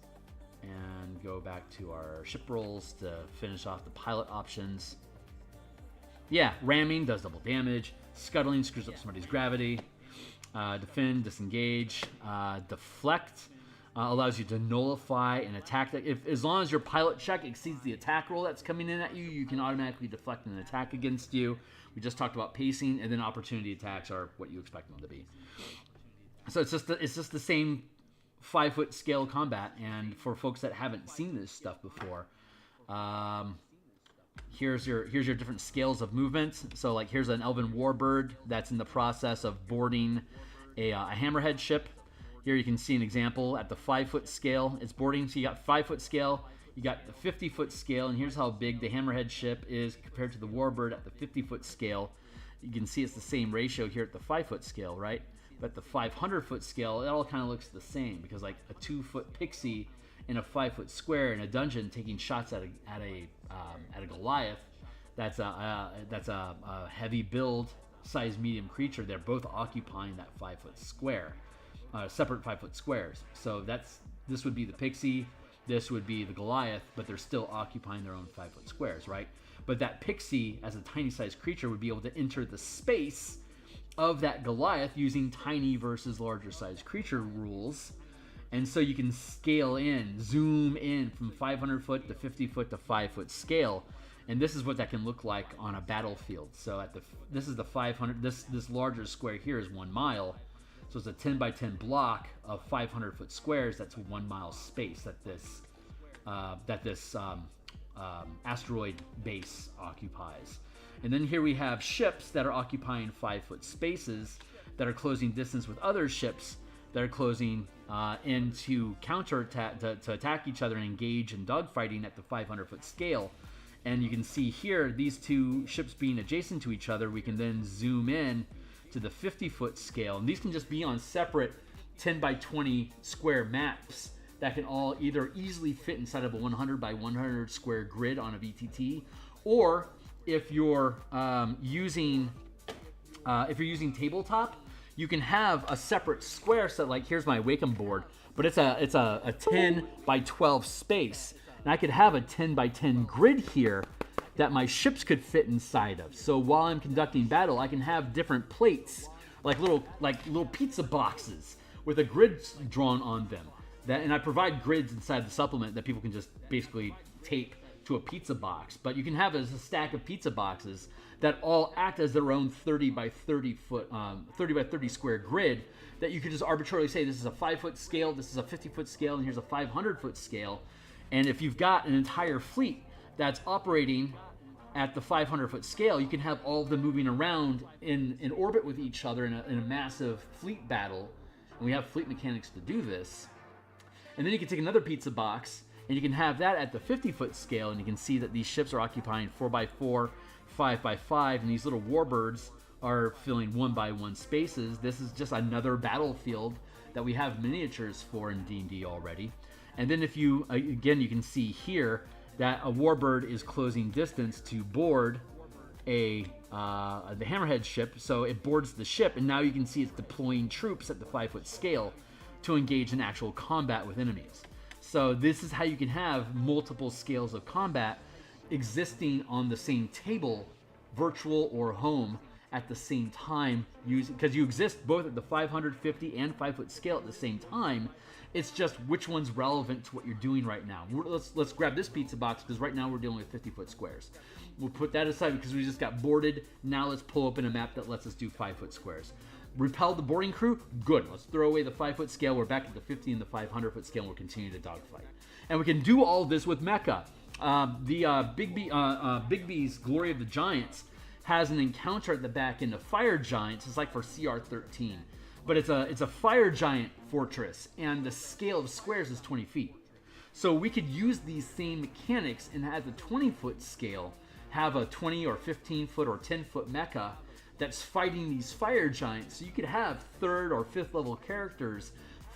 and go back to our ship rolls to finish off the pilot options. Yeah, ramming does double damage. Scuttling screws up somebody's gravity. Defend, disengage, deflect. allows you to nullify an attack. As long as your pilot check exceeds the attack roll that's coming in at you, you can automatically deflect an attack against you. We just talked about pacing, and then opportunity attacks are what you expect them to be. So it's just the same 5-foot scale combat. And for folks that haven't seen this stuff before, here's your different scales of movement. So like here's an Elven Warbird that's in the process of boarding a Hammerhead ship. Here you can see an example at the 5-foot scale. It's boarding, so you got 5-foot scale, you got the 50-foot scale, and here's how big the Hammerhead ship is compared to the Warbird at the 50-foot scale. You can see it's the same ratio here at the 5-foot scale, right? But at the 500-foot scale, it all kind of looks the same, because like a 2-foot pixie in a 5-foot square in a dungeon taking shots at a Goliath, that's a heavy build size medium creature. They're both occupying that 5-foot square. Separate 5-foot squares. So this would be the pixie, this would be the Goliath, but they're still occupying their own 5-foot squares, right? But that pixie, as a tiny sized creature, would be able to enter the space of that Goliath using tiny versus larger sized creature rules. And so you can scale in, zoom in from 500 foot to 50 foot to 5-foot scale. And this is what that can look like on a battlefield. So this is the 500, this larger square here is 1 mile. So it's a 10 by 10 block of 500-foot squares. That's 1 mile space that this asteroid base occupies. And then here we have ships that are occupying 5-foot spaces that are closing distance with other ships that are closing in to counterattack, to attack each other and engage in dogfighting at the 500-foot scale. And you can see here these two ships being adjacent to each other. We can then zoom in to the 50-foot scale, and these can just be on separate 10 by 20 square maps that can all either easily fit inside of a 100 by 100 square grid on a VTT, or if you're using tabletop, you can have a separate square. So like here's my Wacom board, but it's a 10 by 12 space, and I could have a 10 by 10 grid here that my ships could fit inside of. So while I'm conducting battle, I can have different plates, like little pizza boxes with a grid drawn on them. And I provide grids inside the supplement that people can just basically tape to a pizza box. But you can have as a stack of pizza boxes that all act as their own 30 by 30 square grid that you could just arbitrarily say this is a 5-foot scale, this is a 50-foot scale, and here's a 500-foot scale. And if you've got an entire fleet that's operating at the 500-foot scale, you can have all of them moving around in orbit with each other in a massive fleet battle. And we have fleet mechanics to do this. And then you can take another pizza box, and you can have that at the 50-foot scale, and you can see that these ships are occupying 4x4, 5x5, and these little warbirds are filling 1x1 spaces. This is just another battlefield that we have miniatures for in D&D already. And then if you, again, you can see here that a warbird is closing distance to board the Hammerhead ship, so it boards the ship, and now you can see it's deploying troops at the 5-foot scale to engage in actual combat with enemies. So this is how you can have multiple scales of combat existing on the same table, virtual or home, at the same time, because you exist both at the 550 and 5-foot scale at the same time. It's just which one's relevant to what you're doing right now. Let's grab this pizza box, because right now we're dealing with 50-foot squares. We'll put that aside because we just got boarded. Now let's pull open a map that lets us do 5-foot squares. Repel the boarding crew? Good. Let's throw away the 5-foot scale. We're back at the 50 and the 500-foot scale, and we'll continue to dogfight. And we can do all this with mecha. Bigby's Glory of the Giants has an encounter at the back end of Fire Giants. It's like for CR13. But it's a fire giant fortress, and the scale of squares is 20 feet. So we could use these same mechanics and at the 20-foot scale have a 20 or 15-foot or 10-foot mecha that's fighting these fire giants. So you could have 3rd or 5th level characters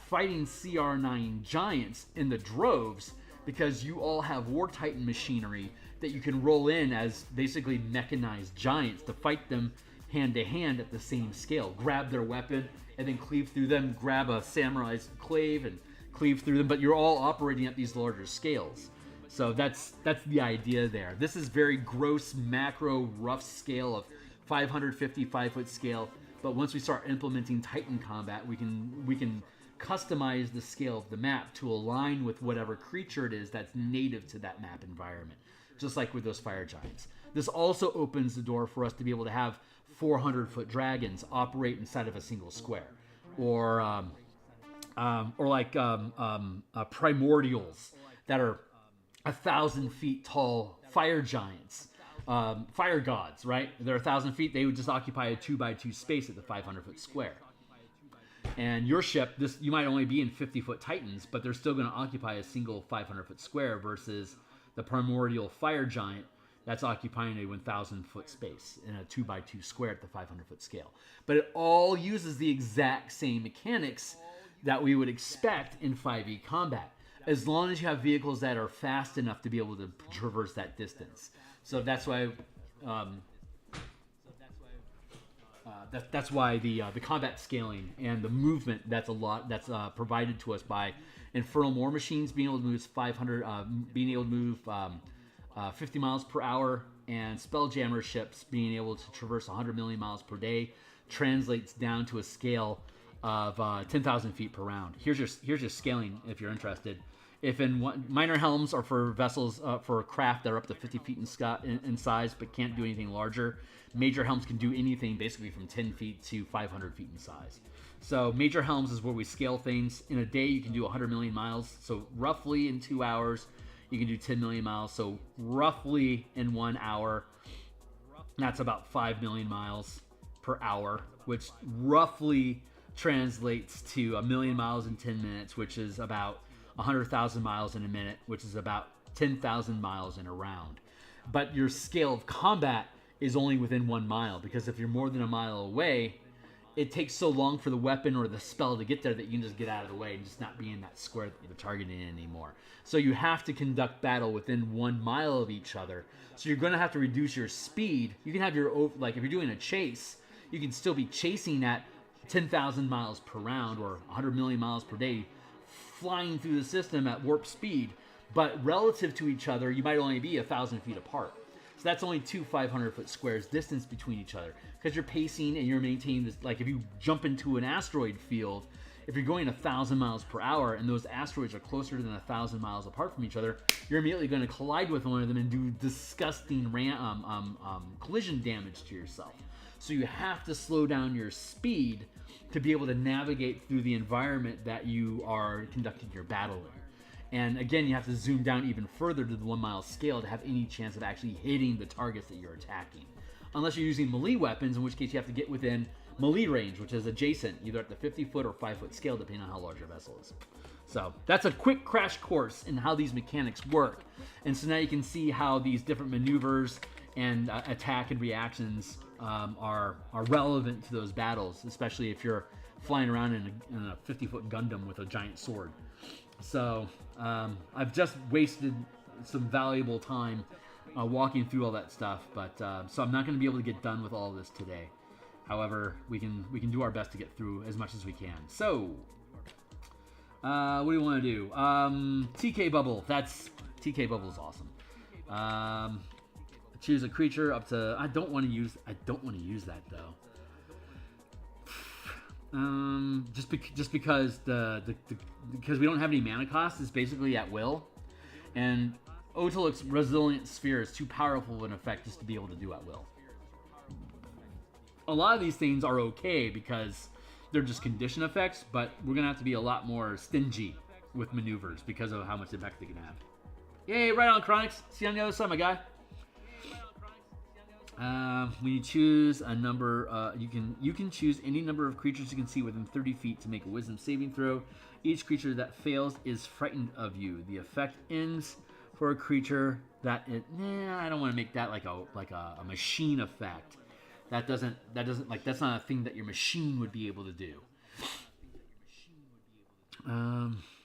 fighting CR9 giants in the droves, because you all have War Titan machinery that you can roll in as basically mechanized giants to fight them hand to hand at the same scale. Grab their weapon and then cleave through them, grab a samurai's clave and cleave through them, but you're all operating at these larger scales. So that's the idea there. This is very gross, macro, rough scale of 550 5-foot scale, but once we start implementing Titan combat, we can customize the scale of the map to align with whatever creature it is that's native to that map environment, just like with those fire giants. This also opens the door for us to be able to have 400-foot dragons operate inside of a single square, or like primordials that are 1,000 feet tall fire giants, fire gods, right? They're 1,000 feet. They would just occupy a 2x2 space at the 500-foot square. And your ship, you might only be in 50-foot titans, but they're still going to occupy a single 500-foot square versus the primordial fire giant that's occupying a 1,000-foot space in a 2x2 square at the 500-foot scale. But it all uses the exact same mechanics that we would expect in 5e combat, as long as you have vehicles that are fast enough to be able to traverse that distance. So that's why that's why the combat scaling and the movement that's provided to us by Infernal War Machines being able to move 50 miles per hour, and Spelljammer ships being able to traverse 100 million miles per day translates down to a scale of 10,000 feet per round. Here's your scaling if you're interested. If minor helms are for vessels, for craft that are up to 50 feet in size but can't do anything larger, major helms can do anything basically from 10 feet to 500 feet in size. So major helms is where we scale things. In a day, you can do 100 million miles. So roughly in 2 hours, you can do 10 million miles. So roughly in 1 hour, that's about 5 million miles per hour, which roughly translates to 1 million miles in 10 minutes, which is about 100,000 miles in a minute, which is about 10,000 miles in a round. But your scale of combat is only within 1 mile, because if you're more than a mile away, it takes so long for the weapon or the spell to get there that you can just get out of the way and just not be in that square that you're targeting anymore. So you have to conduct battle within 1 mile of each other. So you're going to have to reduce your speed. You can have like if you're doing a chase, you can still be chasing at 10,000 miles per round or 100 million miles per day, flying through the system at warp speed. But relative to each other, you might only be 1,000 feet apart. So that's only two 500-foot squares distance between each other, because you're pacing and you're maintaining this. Like if you jump into an asteroid field, if you're going 1,000 miles per hour and those asteroids are closer than 1,000 miles apart from each other, you're immediately going to collide with one of them and do disgusting collision damage to yourself. So you have to slow down your speed to be able to navigate through the environment that you are conducting your battle in. And again, you have to zoom down even further to the 1 mile scale to have any chance of actually hitting the targets that you're attacking. Unless you're using melee weapons, in which case you have to get within melee range, which is adjacent, either at the 50-foot or 5-foot scale, depending on how large your vessel is. So that's a quick crash course in how these mechanics work. And so now you can see how these different maneuvers and attack and reactions are relevant to those battles, especially if you're flying around in a 50-foot Gundam with a giant sword. So I've just wasted some valuable time walking through all that stuff, but so I'm not going to be able to get done with all of this today. However, we can do our best to get through as much as we can. So what do you want to do? TK Bubble. TK Bubble is awesome. Choose a creature up to. I don't want to use that though. Just because because we don't have any mana cost, it's basically at will, and Otilik's Resilient Sphere is too powerful of an effect just to be able to do at will. A lot of these things are okay because they're just condition effects, but we're gonna have to be a lot more stingy with maneuvers because of how much impact they can have. Yay! Right on, Chronix. See you on the other side, my guy. When you choose a number, you can choose any number of creatures you can see within 30 feet to make a Wisdom saving throw. Each creature that fails is frightened of you. The effect ends for a creature that I don't want to make that like a machine effect. That's not a thing that your machine would be able to do.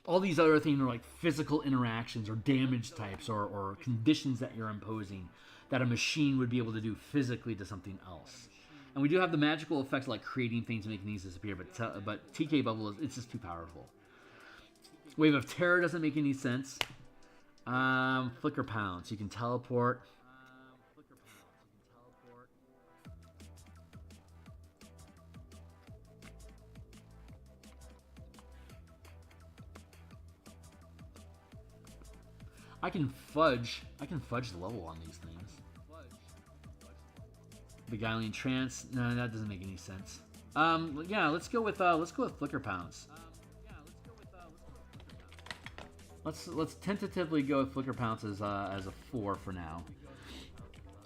All these other things are like physical interactions or damage types or conditions that you're imposing that a machine would be able to do physically to something else. And we do have the magical effects like creating things and making things disappear, but TK Bubble it's just too powerful. Wave of Terror doesn't make any sense. Flicker Pounce, you can teleport. I can fudge the level on these things. Beguiling Trance. No, that doesn't make any sense. Yeah, let's go with Flicker Pounce. Let's tentatively go with Flicker Pounce as a 4 for now.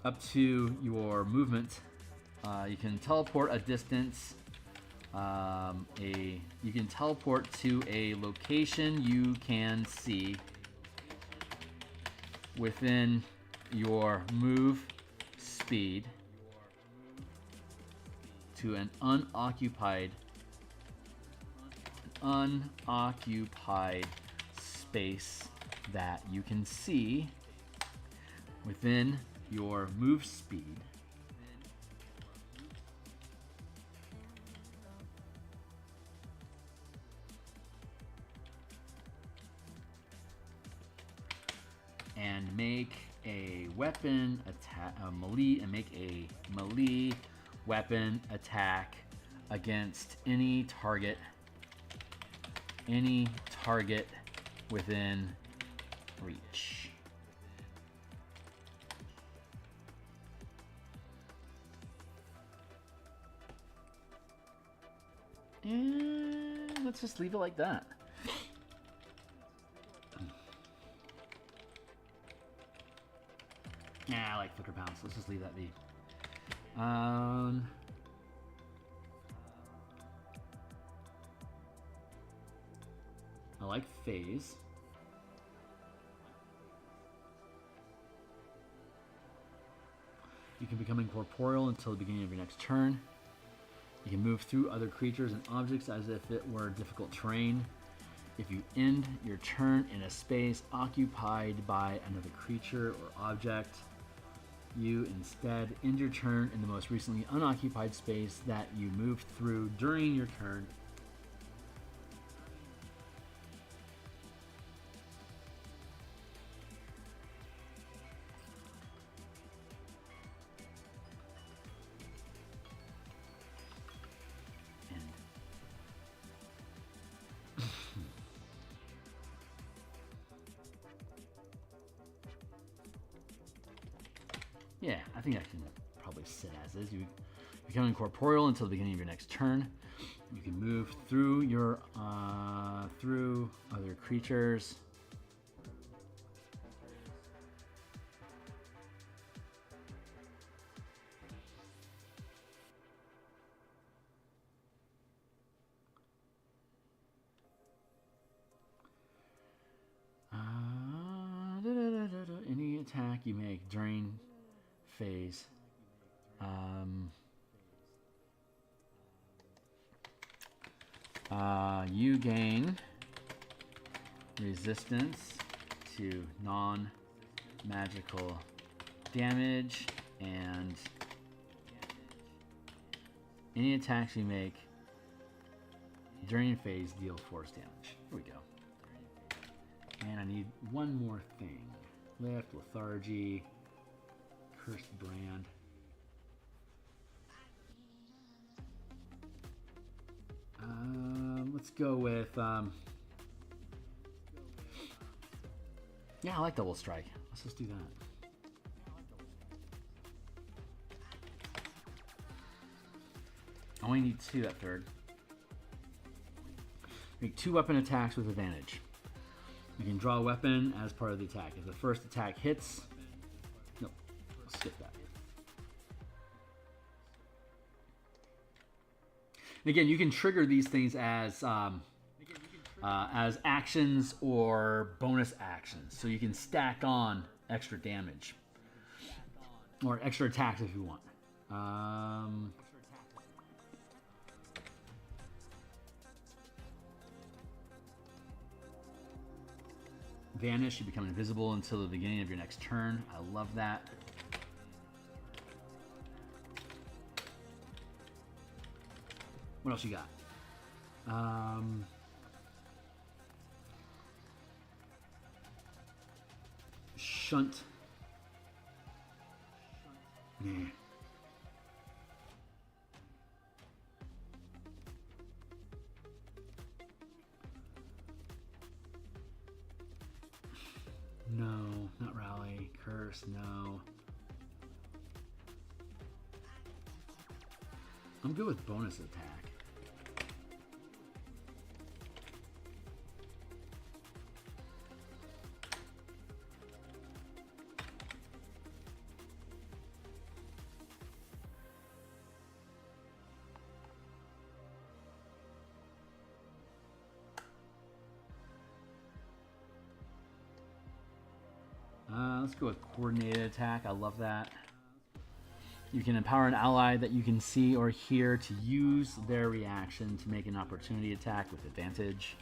Up to your movement, you can teleport a distance. You can teleport to a location you can see within your move speed to an unoccupied space that you can see within your move speed. And make a weapon attack, make a melee weapon attack against any target within reach. And let's just leave it like that. Yeah, I like Flicker Pounce. Let's just leave that be. I like Phase. You can become incorporeal until the beginning of your next turn. You can move through other creatures and objects as if it were difficult terrain. If you end your turn in a space occupied by another creature or object, you instead end your turn in the most recently unoccupied space that you moved through during your turn. Yeah, I think I can probably sit as is. You become incorporeal until the beginning of your next turn. You can move through your through other creatures. Any attack you make during phase. You gain resistance to non-magical damage, and any attacks you make during phase deal force damage. Here we go. And I need one more thing. Lift, Lethargy, Cursed Brand. Let's go with, yeah, I like Double Strike. Let's just do that. I only need 2 at third. Make 2 weapon attacks with advantage. You can draw a weapon as part of the attack. If the first attack hits, nope, skip that. And again, you can trigger these things as actions or bonus actions. So you can stack on extra damage or extra attacks if you want. Vanish, you become invisible until the beginning of your next turn. I love that. What else you got? Shunt. Nah. No, not rally. Curse, no. I'm good with bonus attack. Let's go with coordinated attack. I love that. You can empower an ally that you can see or hear to use their reaction to make an opportunity attack with advantage.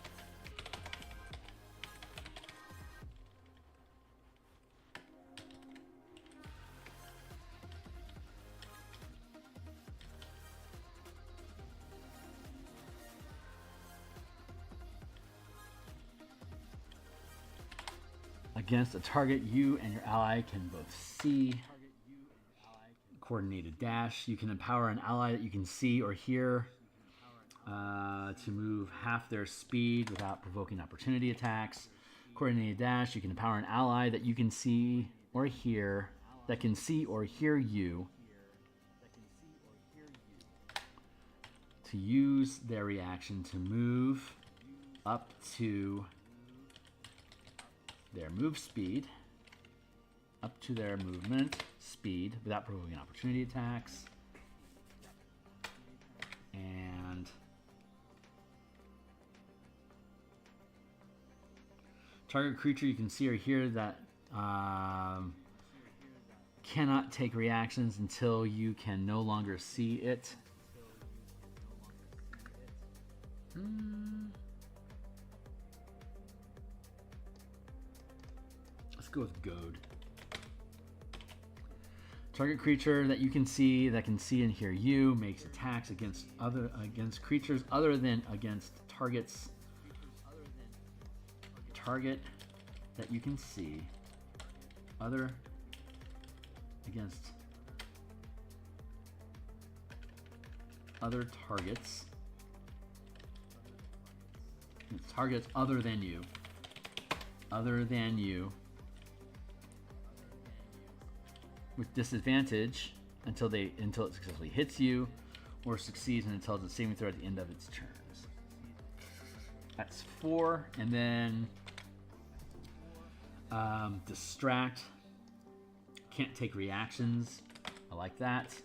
Against a target you and your ally can both see. Coordinated dash. You can empower an ally that you can see or hear to move half their speed without provoking opportunity attacks. Coordinated dash. You can empower an ally that you can see or hear, that can see or hear you, to use their reaction to move up to their move speed, up to their movement speed without provoking opportunity attacks. And target creature you can see or hear that cannot take reactions until you can no longer see it. Let's go with Goad. Target creature that you can see, that can see and hear you, makes attacks against creatures other than against targets. Target that you can see, other against other targets. Targets other than you. Other than you. With disadvantage until it successfully hits you, or succeeds in an intelligence saving throw at the end of its turns. That's 4, and then distract. Can't take reactions. I like that.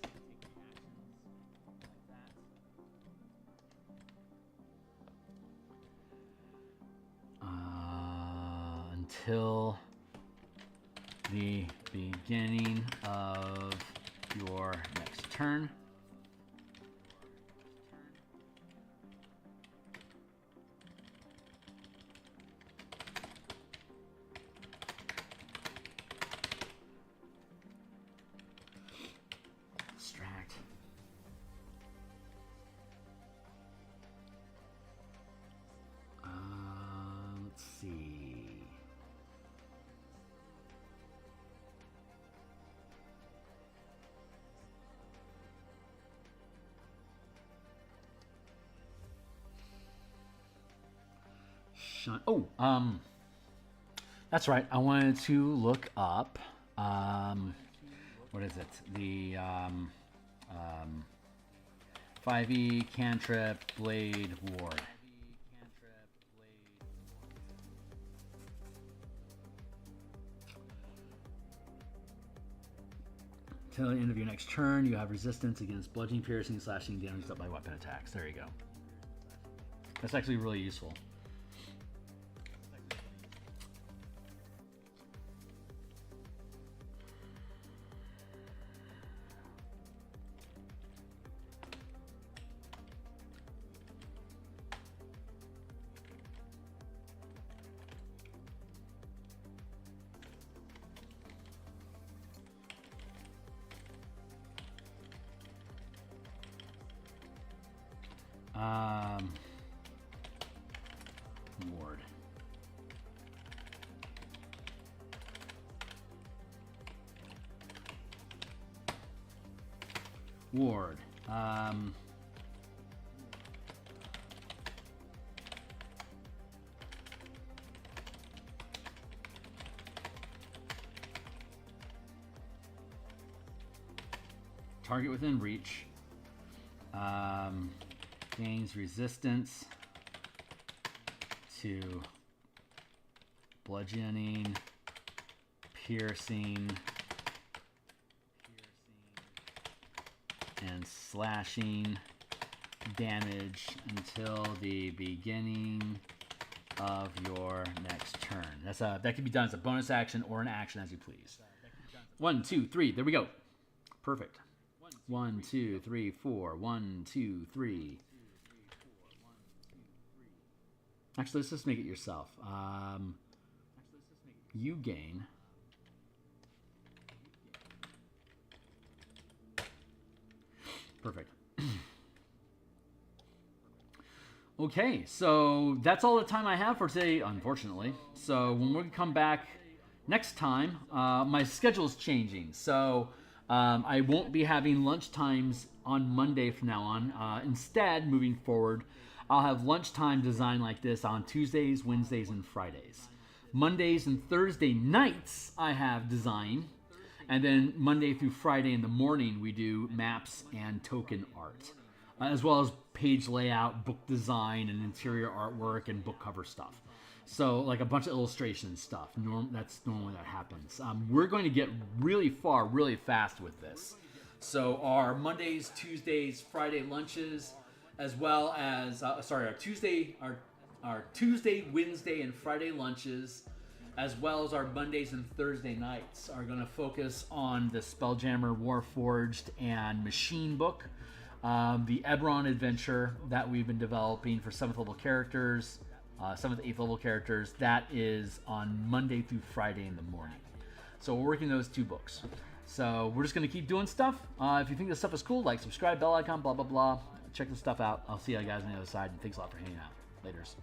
Until the beginning of your next turn. Distract. Let's see. That's right. I wanted to look up, what is it? The 5e cantrip blade ward. Till the end of your next turn, you have resistance against bludgeoning, piercing, slashing damage dealt by weapon attacks. There you go. That's actually really useful. Ward. Ward. target within reach. Gains resistance to bludgeoning, piercing, and slashing damage until the beginning of your next turn. That can be done as a bonus action or an action as you please. 1, 2, 3. There we go. Perfect. 1, 2, 3, 4. 1, 2, 3. Actually, let's just make it yourself. You gain. Perfect. Okay, so that's all the time I have for today, unfortunately. So when we come back next time, my schedule's changing. So I won't be having lunch times on Monday from now on. Instead, moving forward, I'll have lunchtime design like this on Tuesdays, Wednesdays, and Fridays. Mondays and Thursday nights, I have design. And then Monday through Friday in the morning, we do maps and token art, as well as page layout, book design, and interior artwork, and book cover stuff. So like a bunch of illustration stuff. That's normally that happens. We're going to get really far, really fast with this. So our Mondays, Tuesdays, Friday lunches, as well as our Tuesday, Wednesday, and Friday lunches, as well as our Mondays and Thursday nights, are going to focus on the Spelljammer Warforged and Machine book, the Eberron adventure that we've been developing for 7th level characters, 7th, 8th level characters. That is on Monday through Friday in the morning. So we're working those 2 books. So we're just going to keep doing stuff. If you think this stuff is cool, like, subscribe, bell icon, blah, blah, blah. Check this stuff out. I'll see you guys on the other side. And thanks a lot for hanging out. Laters.